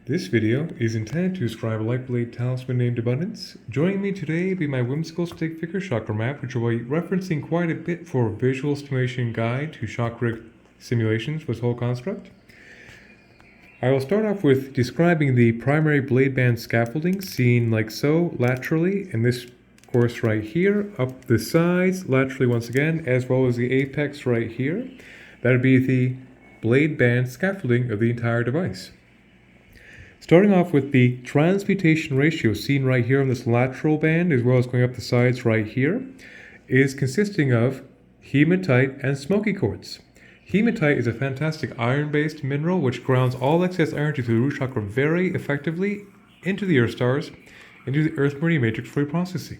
This video is intended to describe a lightblade talisman named Abundance. Joining me today will be my whimsical stick figure chakra map, which will be referencing quite a bit for a visual stimulation guide to chakra simulations for this whole construct. I will start off with describing the primary blade band scaffolding seen like so, laterally, in this course right here, up the sides, laterally once again, as well as the apex right here. That would be the blade band scaffolding of the entire device. Starting off with the transmutation ratio seen right here on this lateral band, as well as going up the sides right here, is consisting of hematite and smoky quartz. Hematite is a fantastic iron-based mineral which grounds all excess energy through the root chakra very effectively into the earth stars, into the earth meridian matrix for reprocessing.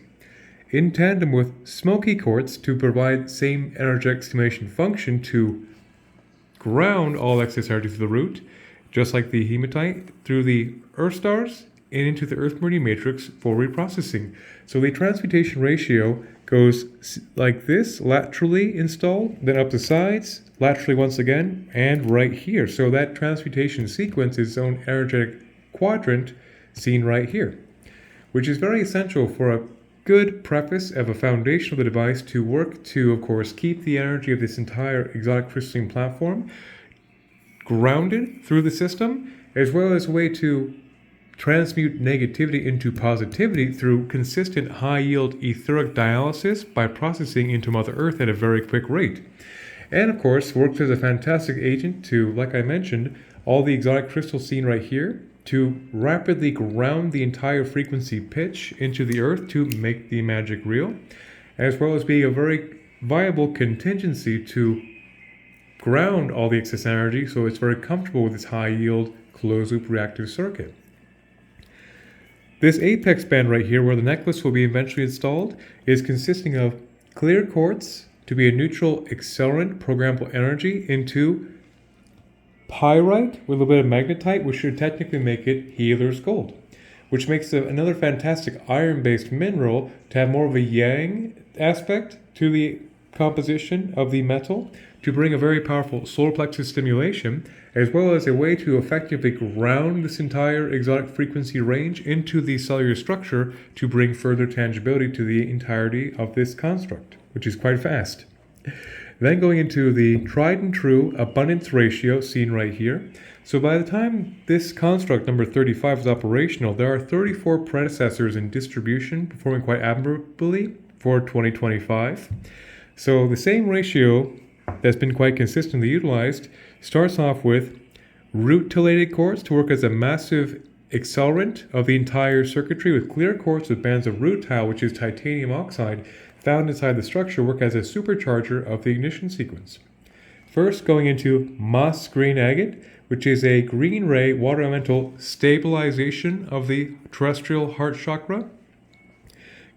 In tandem with smoky quartz to provide same energetic stimulation function to ground all excess energy through the root, just like the hematite, through the earth stars and into the earth meridian matrix for reprocessing. So the transmutation ratio goes like this, laterally installed, then up the sides, laterally once again, and right here. So that transmutation sequence is its own energetic quadrant seen right here, which is very essential for a good preface of a foundation of the device to work to, of course, keep the energy of this entire exotic crystalline platform grounded through the system, as well as a way to transmute negativity into positivity through consistent high-yield etheric dialysis by processing into Mother Earth at a very quick rate. And of course, works as a fantastic agent to, like I mentioned, all the exotic crystals seen right here, to rapidly ground the entire frequency pitch into the Earth to make the magic real, as well as being a very viable contingency to ground all the excess energy so it's very comfortable with this high-yield closed-loop reactive circuit. This apex band right here, where the necklace will be eventually installed, is consisting of clear quartz to be a neutral accelerant programmable energy into pyrite with a little bit of magnetite, which should technically make it healer's gold, which makes it another fantastic iron-based mineral to have more of a yang aspect to the composition of the metal, to bring a very powerful solar plexus stimulation, as well as a way to effectively ground this entire exotic frequency range into the cellular structure to bring further tangibility to the entirety of this construct, which is quite fast. Then going into the tried and true abundance ratio seen right here. So by the time this construct number 35 is operational, there are 34 predecessors in distribution performing quite admirably for 2025. So the same ratio that's been quite consistently utilized starts off with root talated quartz to work as a massive accelerant of the entire circuitry, with clear quartz with bands of root tau, which is titanium oxide, found inside the structure, work as a supercharger of the ignition sequence. First, going into moss green agate, which is a green ray water elemental stabilization of the terrestrial heart chakra.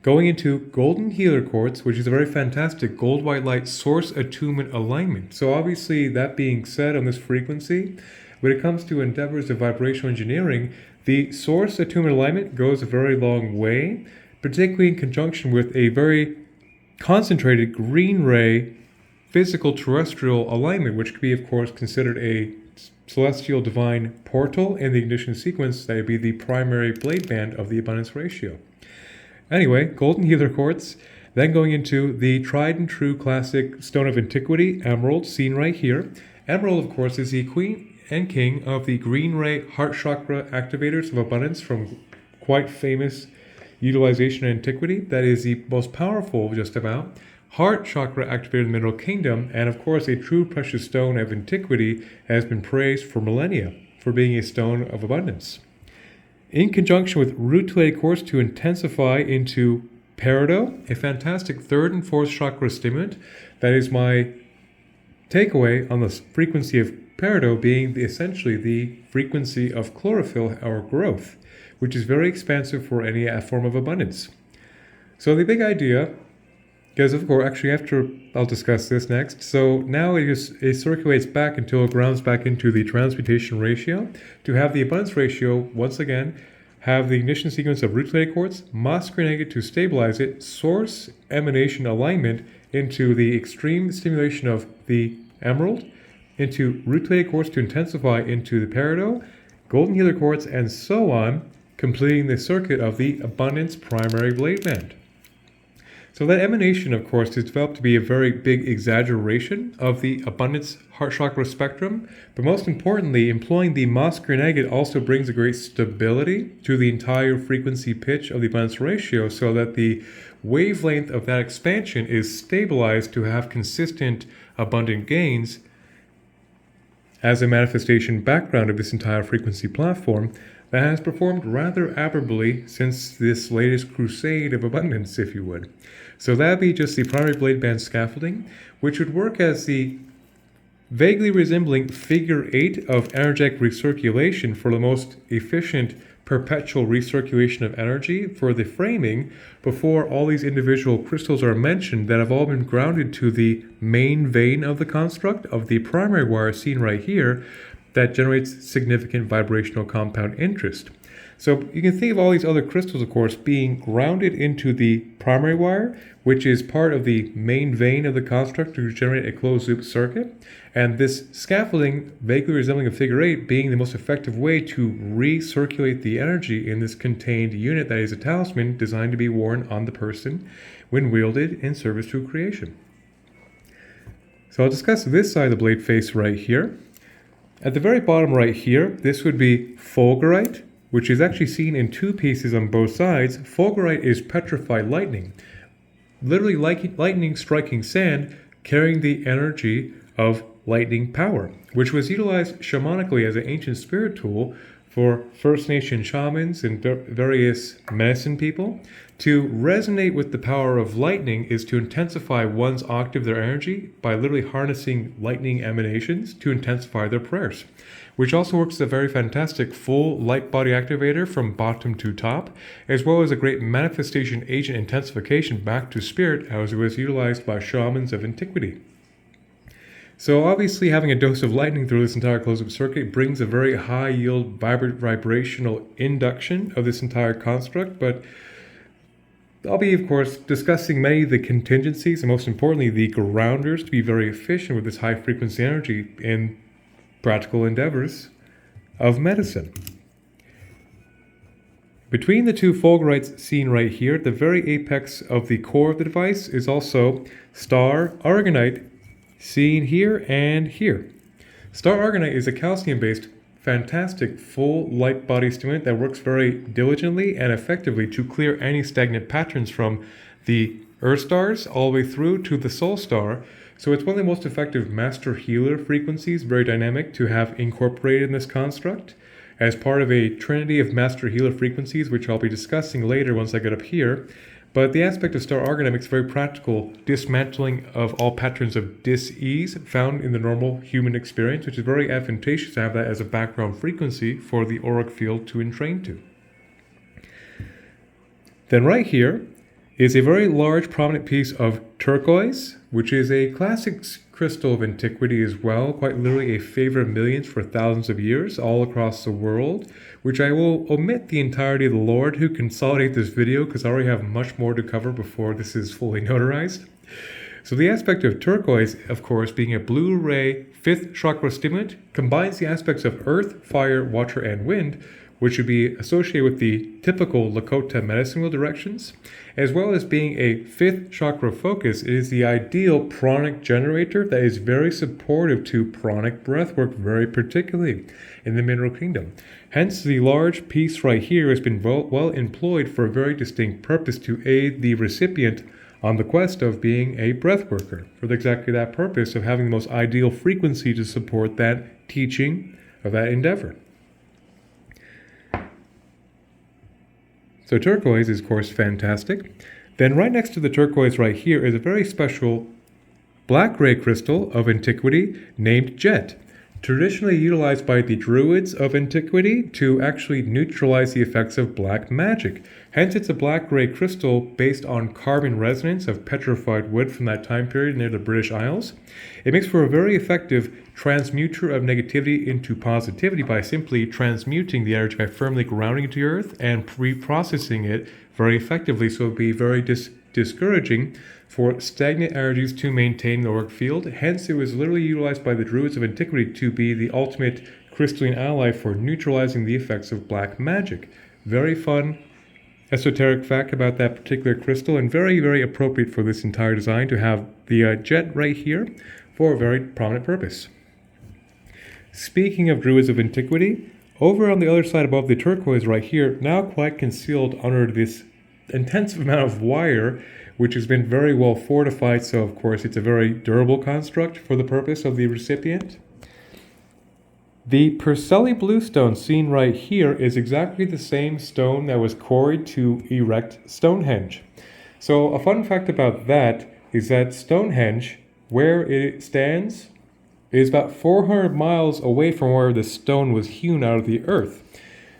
Going into golden healer quartz, which is a very fantastic gold white light source attunement alignment. So obviously, that being said, on this frequency, when it comes to endeavors of vibrational engineering, the source attunement alignment goes a very long way, particularly in conjunction with a very concentrated green ray physical terrestrial alignment, which could be, of course, considered a celestial divine portal in the ignition sequence. That would be the primary blade band of the abundance ratio. Anyway, golden healer quartz, then going into the tried and true classic stone of antiquity, emerald, seen right here. Emerald, of course, is the queen and king of the green ray heart chakra activators of abundance from quite famous utilization in antiquity. That is the most powerful, just about, heart chakra activated in the mineral kingdom, and of course a true precious stone of antiquity has been praised for millennia for being a stone of abundance. In conjunction with root talated quartz to intensify into peridot, a fantastic third and fourth chakra stimulant. That is my takeaway on the frequency of peridot being essentially the frequency of chlorophyll or growth, which is very expansive for any form of abundance. So the big idea, because of course, actually after I'll discuss this next, so now it circulates back until it grounds back into the transmutation ratio to have the abundance ratio, once again, have the ignition sequence of root talated quartz, moss green agate to stabilize it, source emanation alignment into the extreme stimulation of the emerald, into root talated quartz to intensify into the peridot, golden healer quartz, and so on, completing the circuit of the abundance primary blade band. So that emanation, of course, is developed to be a very big exaggeration of the abundance heart chakra spectrum, but most importantly, employing the Mosker agate also brings a great stability to the entire frequency pitch of the abundance ratio, so that the wavelength of that expansion is stabilized to have consistent abundant gains as a manifestation background of this entire frequency platform that has performed rather admirably since this latest crusade of abundance, if you would. So that would be just the primary blade band scaffolding, which would work as the vaguely resembling figure 8 of energetic recirculation for the most efficient perpetual recirculation of energy for the framing before all these individual crystals are mentioned that have all been grounded to the main vein of the construct of the primary wire seen right here that generates significant vibrational compound interest. So you can think of all these other crystals, of course, being grounded into the primary wire, which is part of the main vein of the construct to generate a closed loop circuit. And this scaffolding, vaguely resembling a figure 8, being the most effective way to recirculate the energy in this contained unit that is a talisman designed to be worn on the person when wielded in service to creation. So I'll discuss this side of the blade face right here. At the very bottom right here, this would be fulgurite, which is actually seen in two pieces on both sides. Fulgurite is petrified lightning, literally like lightning striking sand, carrying the energy of lightning power, which was utilized shamanically as an ancient spirit tool for First Nation shamans and various medicine people. To resonate with the power of lightning is to intensify one's octave, their energy, by literally harnessing lightning emanations to intensify their prayers, which also works as a very fantastic full light body activator from bottom to top, as well as a great manifestation agent intensification back to spirit as it was utilized by shamans of antiquity. So obviously having a dose of lightning through this entire closed-loop circuit brings a very high yield vibrational induction of this entire construct, but I'll be, of course, discussing many of the contingencies and most importantly the grounders to be very efficient with this high frequency energy in practical endeavors of medicine. Between the two fulgurites seen right here, at the very apex of the core of the device is also star aragonite, seen here and here. Star aragonite is a calcium-based, fantastic full light body stimulant that works very diligently and effectively to clear any stagnant patterns from the Earth stars all the way through to the Soul Star. So it's one of the most effective master healer frequencies, very dynamic to have incorporated in this construct as part of a trinity of master healer frequencies, which I'll be discussing later once I get up here. But the aspect of star aragonite makes very practical dismantling of all patterns of dis-ease found in the normal human experience, which is very advantageous to have that as a background frequency for the auric field to entrain to. Then right here is a very large prominent piece of turquoise, which is a classic crystal of antiquity as well, quite literally a favorite of millions for thousands of years all across the world, which I will omit the entirety of the lore to consolidate this video because I already have much more to cover before this is fully notarized. So the aspect of turquoise, of course, being a blue ray 5th chakra stimulant, combines the aspects of earth, fire, water, and wind, which would be associated with the typical Lakota medicine wheel directions, as well as being a 5th chakra focus. It is the ideal pranic generator that is very supportive to pranic breathwork, very particularly in the mineral kingdom. Hence, the large piece right here has been well employed for a very distinct purpose to aid the recipient on the quest of being a breathworker, for exactly that purpose of having the most ideal frequency to support that teaching of that endeavor. So turquoise is, of course, fantastic. Then right next to the turquoise right here is a very special black-gray crystal of antiquity named jet, traditionally utilized by the druids of antiquity to actually neutralize the effects of black magic. Hence, it's a black-gray crystal based on carbon resonance of petrified wood from that time period near the British Isles. It makes for a very effective transmuter of negativity into positivity by simply transmuting the energy by firmly grounding it to earth and pre-processing it very effectively, so it would be very discouraging for stagnant energies to maintain the auric field. Hence, it was literally utilized by the druids of antiquity to be the ultimate crystalline ally for neutralizing the effects of black magic. Very fun esoteric fact about that particular crystal, and very, very appropriate for this entire design to have the jet right here for a very prominent purpose. Speaking of druids of antiquity, over on the other side above the turquoise right here, now quite concealed under this intensive amount of wire, which has been very well fortified, so of course it's a very durable construct for the purpose of the recipient. The Perseli bluestone seen right here is exactly the same stone that was quarried to erect Stonehenge. So a fun fact about that is that Stonehenge, where it stands, is about 400 miles away from where the stone was hewn out of the earth.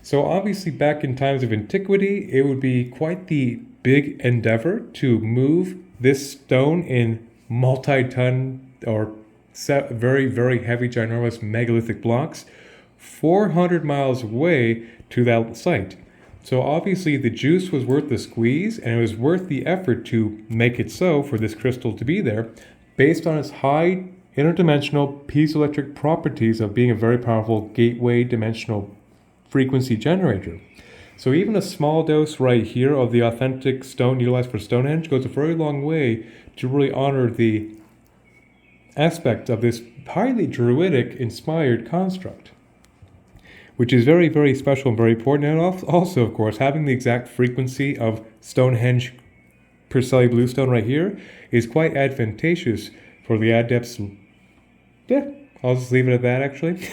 So obviously back in times of antiquity, it would be quite the big endeavor to move this stone in multi-ton or very, very heavy, ginormous megalithic blocks 400 miles away to that site. So obviously the juice was worth the squeeze, and it was worth the effort to make it so for this crystal to be there, based on its high interdimensional piezoelectric properties of being a very powerful gateway dimensional frequency generator. So even a small dose right here of the authentic stone utilized for Stonehenge goes a very long way to really honor the aspect of this highly druidic inspired construct, which is very, very special and very important. And also, of course, having the exact frequency of Stonehenge Perseli bluestone right here is quite advantageous for the adepts. Yeah, I'll just leave it at that, actually.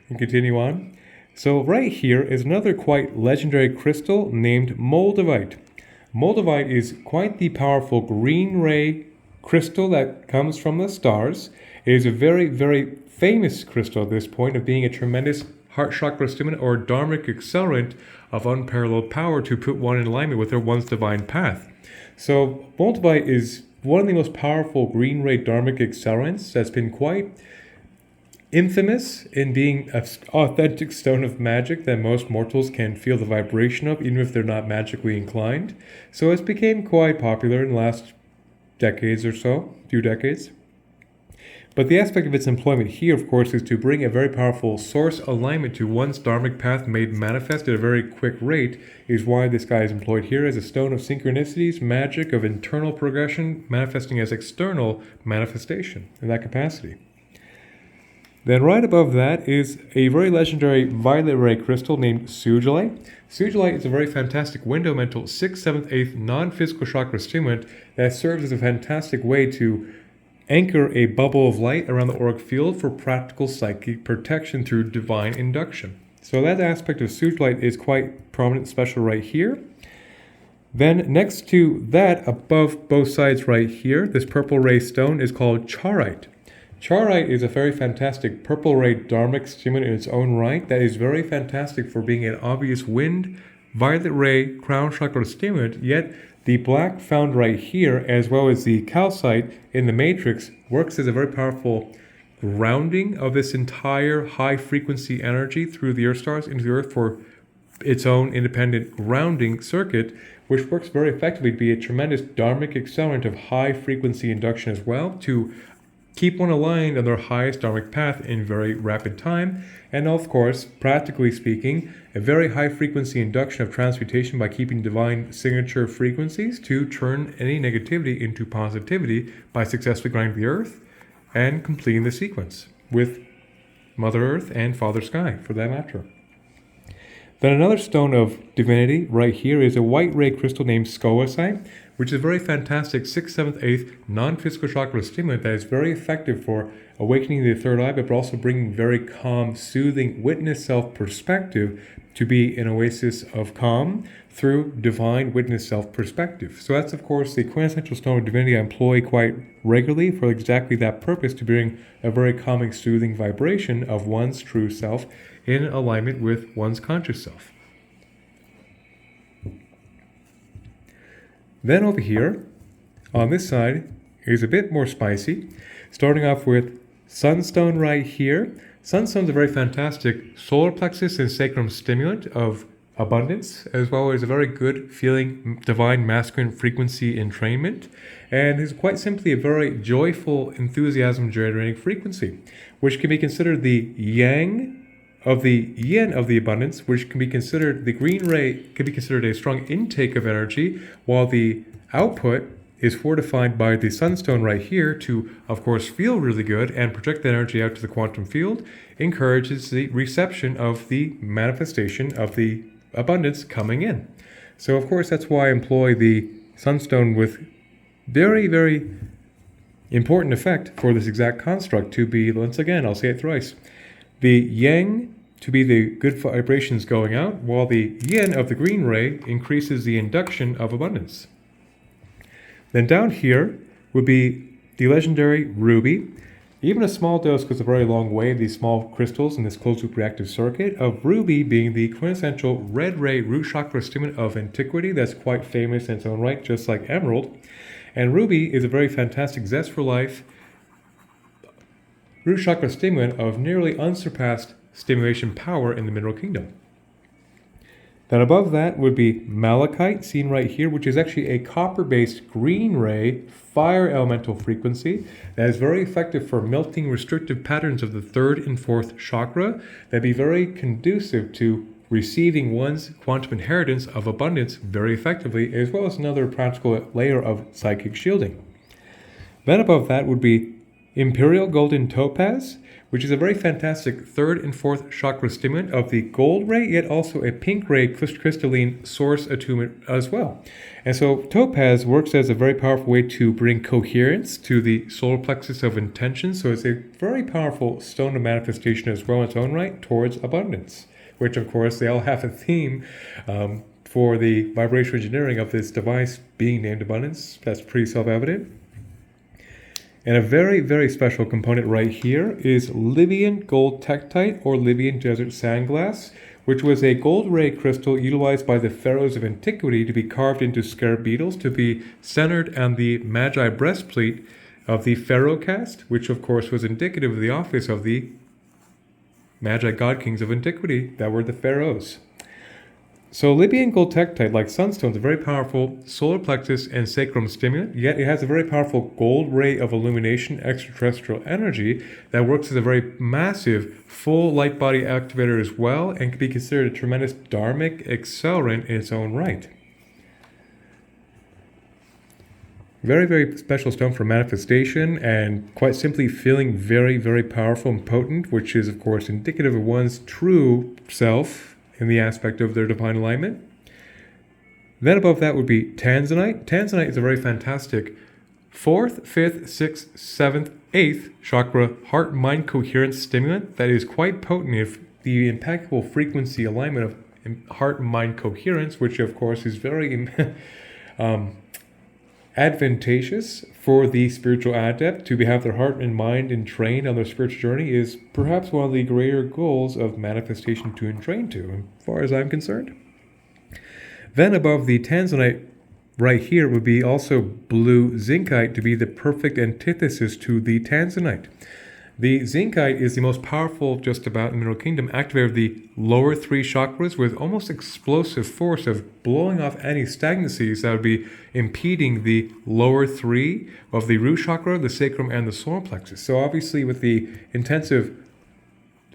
And continue on. So right here is another quite legendary crystal named Moldavite. Moldavite is quite the powerful green ray crystal that comes from the stars. It is a very, very famous crystal at this point of being a tremendous heart chakra stimulant or dharmic accelerant of unparalleled power to put one in alignment with their one's divine path. So Moldavite is one of the most powerful green ray dharmic accelerants that's been quite infamous in being an authentic stone of magic that most mortals can feel the vibration of, even if they're not magically inclined. So it's became quite popular in the last decades or so, few decades. But the aspect of its employment here, of course, is to bring a very powerful source alignment to one's dharmic path made manifest at a very quick rate, is why this guy is employed here as a stone of synchronicities, magic of internal progression, manifesting as external manifestation in that capacity. Then right above that is a very legendary violet ray crystal named Sugilite. Sugilite is a very fantastic window mental 6th, 7th, 8th non-physical chakra stimulant that serves as a fantastic way to anchor a bubble of light around the auric field for practical psychic protection through divine induction. So that aspect of Sugilite is quite prominent, special right here. Then next to that, above both sides right here, this purple ray stone is called Chaurite. Chaurite is a very fantastic purple ray dharmic stimulant in its own right that is very fantastic for being an obvious wind, violet ray, crown chakra stimulant, yet the black found right here, as well as the calcite in the matrix, works as a very powerful grounding of this entire high frequency energy through the earth stars into the earth for its own independent grounding circuit, which works very effectively to be a tremendous dharmic accelerant of high frequency induction as well, to keep one aligned on their highest dharmic path in very rapid time, and of course, practically speaking, a very high frequency induction of transmutation by keeping divine signature frequencies to turn any negativity into positivity by successfully grinding the earth and completing the sequence with Mother Earth and Father Sky, for that matter. Then another stone of divinity right here is a white ray crystal named Scoasite, which is a very fantastic 6th, 7th, 8th non-physical chakra stimulant that is very effective for awakening the third eye, but also bringing very calm, soothing witness self perspective to be an oasis of calm through divine witness self perspective. So that's, of course, the quintessential stone of divinity I employ quite regularly for exactly that purpose, to bring a very calming, soothing vibration of one's true self in alignment with one's conscious self. Then over here, on this side, is a bit more spicy, starting off with Sunstone right here. Sunstone is a very fantastic solar plexus and sacrum stimulant of abundance, as well as a very good feeling divine masculine frequency entrainment, and is quite simply a very joyful enthusiasm generating frequency. which can be considered the yang of the yin of the abundance, which can be considered, the green ray can be considered a strong intake of energy, while the output is fortified by the sunstone right here to, of course, feel really good and project that energy out to the quantum field, encourages the reception of the manifestation of the abundance coming in. So, of course, that's why I employ the sunstone with very, very important effect for this exact construct to be, once again, I'll say it thrice, the yang to be the good vibrations going out, while the yin of the green ray increases the induction of abundance. Then down here would be the legendary ruby. Even a small dose goes a very long way, these small crystals in this closed-loop reactive circuit, of ruby being the quintessential red ray root chakra stimulant of antiquity that's quite famous in its own right, just like emerald. And ruby is a very fantastic zest for life root chakra stimulant of nearly unsurpassed stimulation power in the mineral kingdom. Then above that would be malachite, seen right here, which is actually a copper-based green ray fire elemental frequency that is very effective for melting restrictive patterns of the third and fourth chakra that be very conducive to receiving one's quantum inheritance of abundance very effectively, as well as another practical layer of psychic shielding. Then above that would be imperial golden topaz, which is a very fantastic third and fourth chakra stimulant of the gold ray, yet also a pink ray crystalline source attunement as well. And so topaz works as a very powerful way to bring coherence to the solar plexus of intention. So it's a very powerful stone of manifestation as well in its own right towards abundance, which of course they all have a theme for the vibrational engineering of this device being named abundance. That's pretty self-evident. And a very, very special component right here is Libyan gold tektite or Libyan desert sandglass, which was a gold ray crystal utilized by the pharaohs of antiquity to be carved into scarab beetles to be centered on the magi breastplate of the pharaoh caste, which of course was indicative of the office of the magi god kings of antiquity that were the pharaohs. So Libyan gold tektite, like sunstone, is a very powerful solar plexus and sacrum stimulant, yet it has a very powerful gold ray of illumination extraterrestrial energy that works as a very massive full light body activator as well and can be considered a tremendous dharmic accelerant in its own right. Very, very special stone for manifestation and quite simply feeling very, very powerful and potent, which is of course indicative of one's true self in the aspect of their divine alignment. Then above that would be tanzanite. Tanzanite is a very fantastic 4th, 5th, 6th, 7th, 8th chakra heart-mind coherence stimulant that is quite potent if the impeccable frequency alignment of heart and mind coherence, which of course is very advantageous for the spiritual adept to have their heart and mind entrained on their spiritual journey, is perhaps one of the greater goals of manifestation to entrain to, as far as I'm concerned. Then above the tanzanite right here would be also blue zincite to be the perfect antithesis to the tanzanite. The zincite is the most powerful just about in the mineral kingdom activator of the lower three chakras with almost explosive force of blowing off any stagnancies that would be impeding the lower three of the root chakra, the sacrum, and the solar plexus. So obviously with the intensive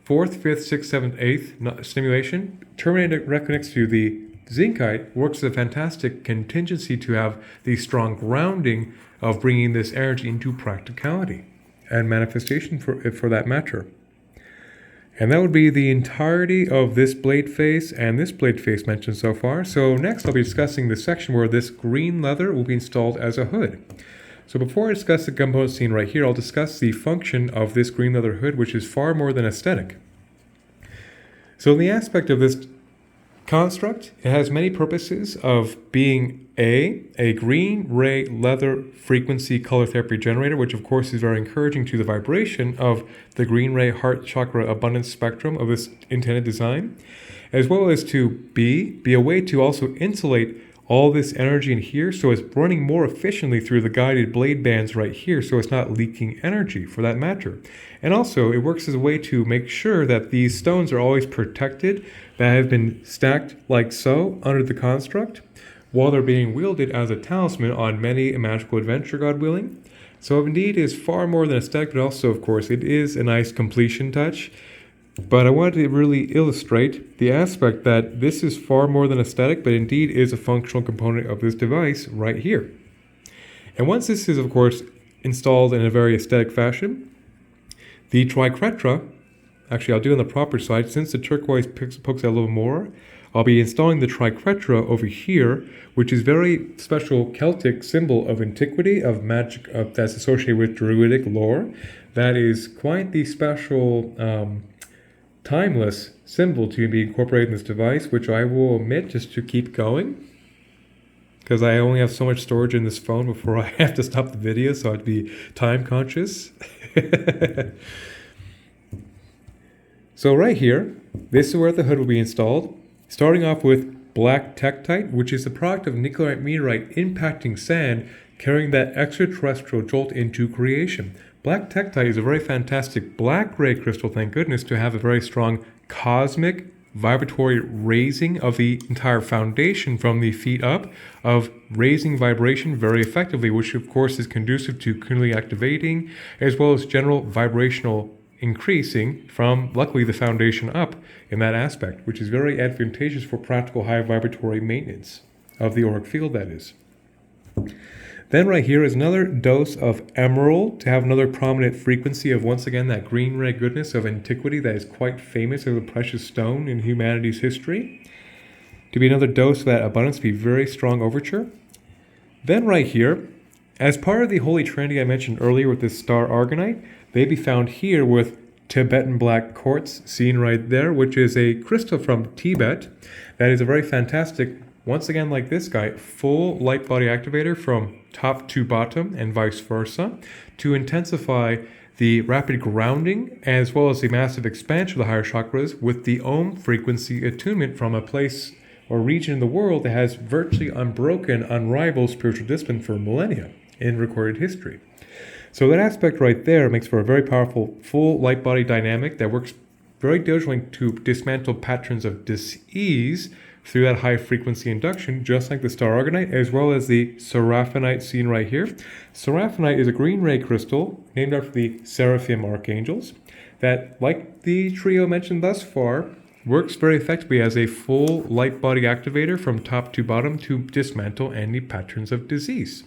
4th, 5th, 6th, 7th, 8th stimulation, terminator reconnects to the zincite, works as a fantastic contingency to have the strong grounding of bringing this energy into practicality and manifestation for that matter. And that would be the entirety of this blade face and this blade face mentioned so far. So next I'll be discussing the section where this green leather will be installed as a hood. So before I discuss the component scene right here, I'll discuss the function of this green leather hood, which is far more than aesthetic. So in the aspect of this construct, it has many purposes of being a green ray leather frequency color therapy generator, which of course is very encouraging to the vibration of the green ray heart chakra abundance spectrum of this intended design, as well as to be a way to also insulate all this energy in here so it's running more efficiently through the guided blade bands right here so it's not leaking energy for that matter. And also it works as a way to make sure that these stones are always protected, that have been stacked like so under the construct while they're being wielded as a talisman on many a magical adventure, God willing. So indeed it is far more than aesthetic, but also, of course, it is a nice completion touch. But I wanted to really illustrate the aspect that this is far more than aesthetic, but indeed is a functional component of this device right here. And once this is, of course, installed in a very aesthetic fashion, the triquetra, actually I'll do it on the proper side, since the turquoise pokes out a little more, I'll be installing the triquetra over here, which is very special Celtic symbol of antiquity, of magic, that's associated with Druidic lore. That is quite the special, timeless symbol to be incorporated in this device, which I will omit just to keep going, because I only have so much storage in this phone before I have to stop the video, so I'd be time conscious. So right here, this is where the hood will be installed, starting off with black tektite, which is the product of nickelite meteorite impacting sand, carrying that extraterrestrial jolt into creation. Black tektite is a very fantastic black-gray crystal, thank goodness, to have a very strong cosmic vibratory raising of the entire foundation from the feet up, of raising vibration very effectively, which of course is conducive to Kundalini activating, as well as general vibrational increasing from, luckily, the foundation up in that aspect, which is very advantageous for practical high vibratory maintenance of the auric field, that is. Then right here is another dose of emerald to have another prominent frequency of, once again, that green ray goodness of antiquity that is quite famous as a precious stone in humanity's history. To be another dose of that abundance, to be very strong overture. Then right here, as part of the Holy Trinity I mentioned earlier with this star argonite, they be found here with Tibetan black quartz, seen right there, which is a crystal from Tibet. That is a very fantastic, once again like this guy, full light body activator from top to bottom and vice versa, to intensify the rapid grounding as well as the massive expansion of the higher chakras with the Om frequency attunement from a place or region in the world that has virtually unbroken, unrivaled spiritual discipline for millennia in recorded history. So that aspect right there makes for a very powerful full light body dynamic that works very diligently to dismantle patterns of dis-ease through that high frequency induction, just like the star argonite, as well as the seraphinite seen right here. Seraphinite is a green ray crystal named after the seraphim archangels that, like the trio mentioned thus far, works very effectively as a full light body activator from top to bottom to dismantle any patterns of disease.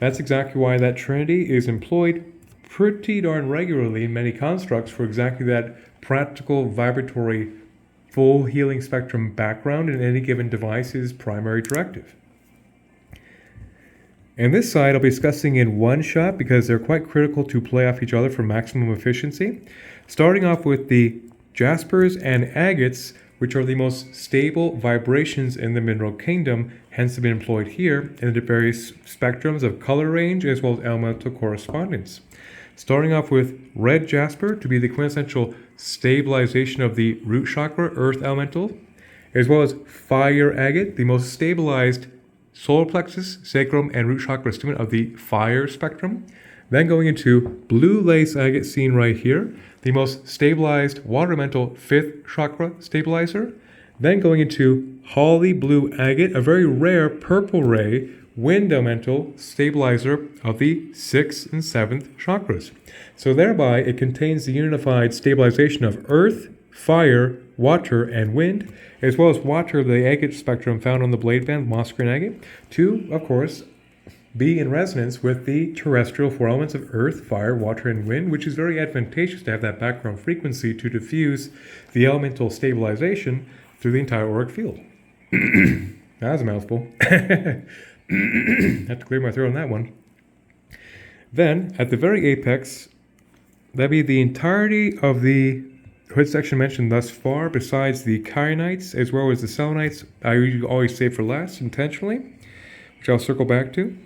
That's exactly why that trinity is employed pretty darn regularly in many constructs for exactly that practical vibratory full healing spectrum background in any given device's primary directive. And this side I'll be discussing in one shot because they're quite critical to play off each other for maximum efficiency. Starting off with the jaspers and agates, which are the most stable vibrations in the mineral kingdom, hence have been employed here in the various spectrums of color range as well as elemental correspondence. Starting off with red jasper to be the quintessential stabilization of the root chakra, earth elemental, as well as fire agate, the most stabilized solar plexus, sacrum, and root chakra stimulant of the fire spectrum. Then going into blue lace agate seen right here, the most stabilized water elemental fifth chakra stabilizer. Then going into holly blue agate, a very rare purple ray wind elemental stabilizer of the 6th and 7th chakras. So thereby it contains the unified stabilization of earth, fire, water, and wind, as well as water of the agate spectrum found on the blade band, moss green agate, to, of course, be in resonance with the terrestrial four elements of earth, fire, water, and wind, which is very advantageous to have that background frequency to diffuse the elemental stabilization through the entire auric field. That was a mouthful. Have to clear my throat on that one. Then, at the very apex, that'd be the entirety of the hood section mentioned thus far, besides the kyanites as well as the selenites. I usually always save for last intentionally, which I'll circle back to.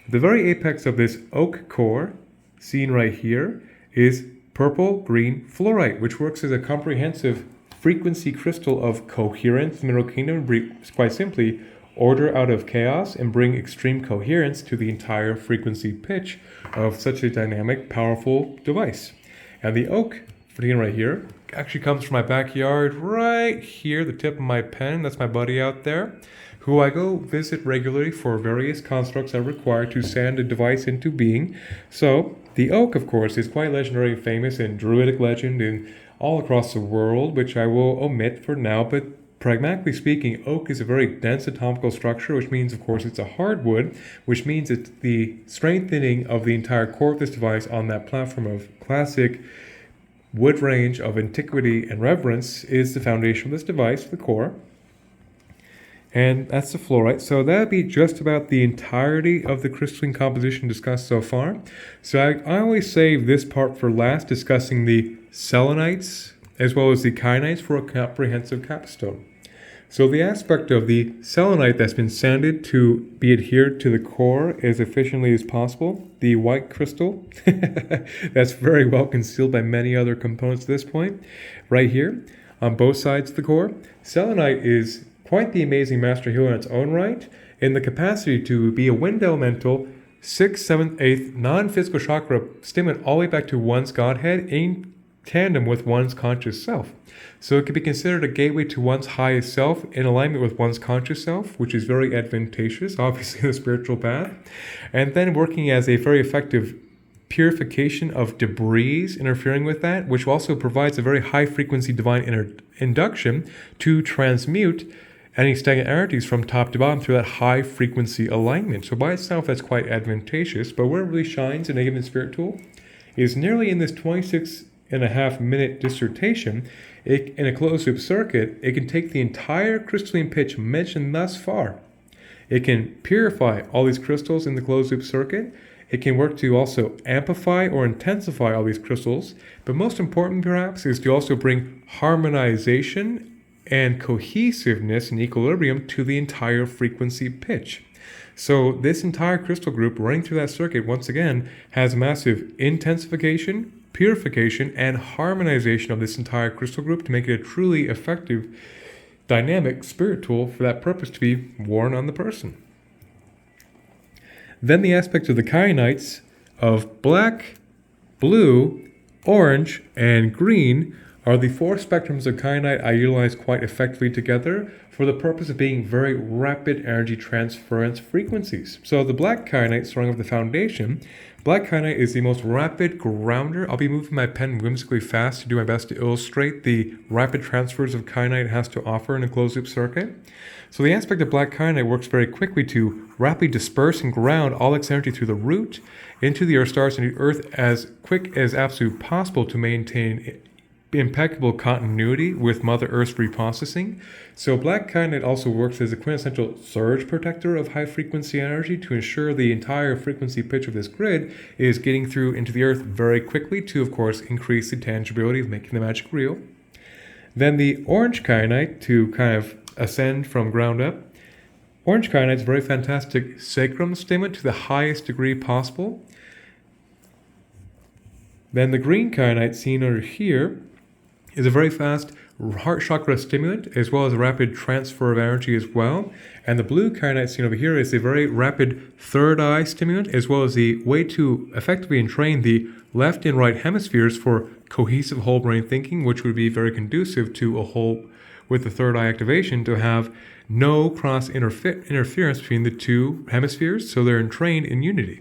The very apex of this oak core, seen right here, is purple-green fluorite, which works as a comprehensive frequency crystal of coherence, mineral kingdom, quite simply, order out of chaos and bring extreme coherence to the entire frequency pitch of such a dynamic, powerful device. And the oak, seen right here, actually comes from my backyard right here, the tip of my pen. That's my buddy out there, who I go visit regularly for various constructs I require to sand a device into being. So, the oak, of course, is quite legendary and famous in druidic legend and all across the world, which I will omit for now, but pragmatically speaking, oak is a very dense atomical structure, which means, of course, it's a hardwood, which means it's the strengthening of the entire core of this device on that platform of classic wood range of antiquity and reverence is the foundation of this device, the core. And that's the fluorite. So that'd be just about the entirety of the crystalline composition discussed so far. So I always save this part for last, discussing the selenites as well as the kyanites for a comprehensive capstone. So the aspect of the selenite that's been sanded to be adhered to the core as efficiently as possible, the white crystal, that's very well concealed by many other components at this point, right here on both sides of the core. Selenite is quite the amazing master healer in its own right, in the capacity to be a wind elemental, 6th, 7th, 8th, non-physical chakra stimulant all the way back to one's godhead in tandem with one's conscious self. So it can be considered a gateway to one's highest self in alignment with one's conscious self, which is very advantageous, obviously, in the spiritual path. And then working as a very effective purification of debris interfering with that, which also provides a very high frequency divine induction to transmute any stagnant energies from top to bottom through that high frequency alignment. So by itself, that's quite advantageous. But where it really shines in a given spirit tool is nearly in this 26.5-minute dissertation. In a closed loop circuit, it can take the entire crystalline pitch mentioned thus far. It can purify all these crystals in the closed loop circuit. It can work to also amplify or intensify all these crystals. But most important, perhaps, is to also bring harmonization and cohesiveness and equilibrium to the entire frequency pitch. So this entire crystal group running through that circuit, once again, has massive intensification, purification, and harmonization of this entire crystal group to make it a truly effective, dynamic spirit tool for that purpose to be worn on the person. Then the aspect of the kyanites of black, blue, orange, and green are the four spectrums of kyanite I utilize quite effectively together for the purpose of being very rapid energy transference frequencies. So the black kyanite, starting with the foundation, black kyanite is the most rapid grounder. I'll be moving my pen whimsically fast to do my best to illustrate the rapid transfers of kyanite it has to offer in a closed loop circuit. So the aspect of black kyanite works very quickly to rapidly disperse and ground all its energy through the root into the earth stars and the earth as quick as absolutely possible to maintain impeccable continuity with Mother Earth's reprocessing. So black kyanite also works as a quintessential surge protector of high frequency energy to ensure the entire frequency pitch of this grid is getting through into the earth very quickly to, of course, increase the tangibility of making the magic real. Then the orange kyanite to kind of ascend from ground up. Orange kyanite is a very fantastic sacrum stimulant to the highest degree possible. Then the green kyanite seen over here is a very fast heart chakra stimulant as well as a rapid transfer of energy as well. And the blue kyanite seen over here is a very rapid third eye stimulant as well as the way to effectively entrain the left and right hemispheres for cohesive whole brain thinking, which would be very conducive to a whole with the third eye activation to have no cross interference between the two hemispheres, so they're entrained in unity.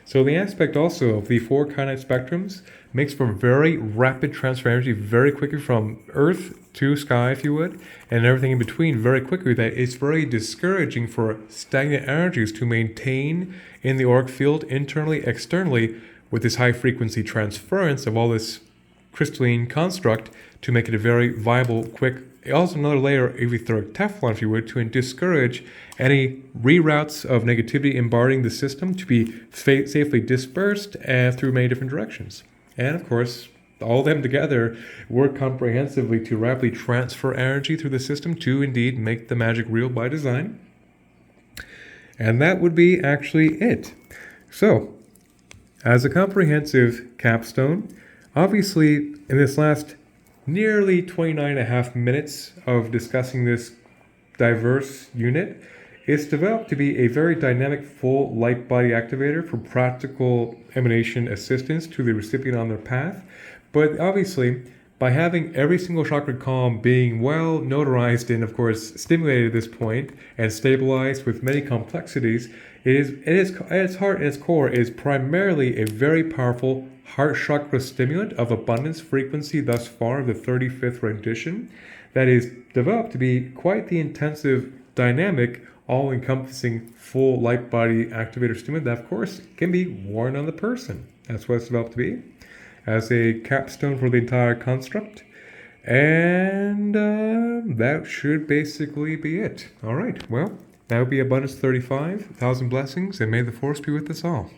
So the aspect also of the four kyanite spectrums makes for very rapid transfer energy very quickly from earth to sky, if you would, and everything in between very quickly, that it's very discouraging for stagnant energies to maintain in the auric field internally, externally, with this high frequency transference of all this crystalline construct to make it a very viable, quick, also another layer of etheric Teflon, if you would, to discourage any reroutes of negativity embarring the system to be safely dispersed through many different directions. And of course, all of them together work comprehensively to rapidly transfer energy through the system to indeed make the magic real by design. And that would be actually it. So, as a comprehensive capstone, obviously in this last nearly 29.5 minutes of discussing this diverse unit, it's developed to be a very dynamic full light body activator for practical emanation assistance to the recipient on their path. But obviously, by having every single chakra column being well notarized and, of course, stimulated at this point and stabilized with many complexities, it is at its heart and its core is primarily a very powerful heart chakra stimulant of abundance frequency thus far of the 35th rendition that is developed to be quite the intensive, dynamic, all-encompassing full light body activator stimulant that, of course, can be worn on the person. That's what it's developed to be, as a capstone for the entire construct. And that should basically be it. All right, well, that would be Abundance 35. 1,000 blessings, and may the force be with us all.